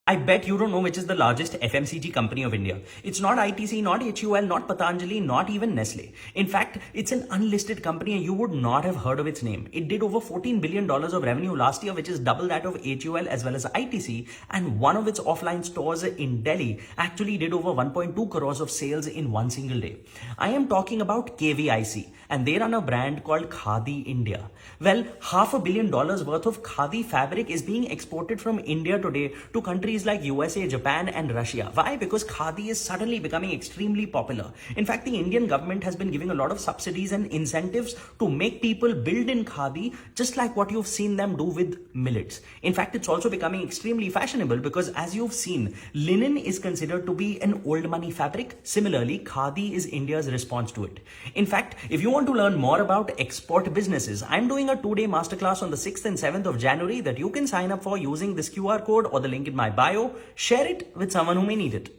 I bet you don't know which is the largest FMCG company of India. It's not ITC, not HUL, not Patanjali, not even Nestle. In fact, it's an unlisted company and you would not have heard of its name. It did over $14 billion of revenue last year, which is double that of HUL as well as ITC. And one of its offline stores in Delhi actually did over 1.2 crores of sales in one single day. I am talking about KVIC, and they run a brand called Khadi India. Well, $500 million worth of Khadi fabric is being exported from India today to countries like USA, Japan and Russia. Why? Because Khadi is suddenly becoming extremely popular. In fact, the Indian government has been giving a lot of subsidies and incentives to make people build in Khadi, just like what you've seen them do with millets. In fact, it's also becoming extremely fashionable because, as you've seen, linen is considered to be an old money fabric. Similarly, Khadi is India's response to it. In fact, if you want to learn more about export businesses, I'm doing a 2-day masterclass on the 6th and 7th of January that you can sign up for using this QR code or the link in my bio. Share it with someone who may need it.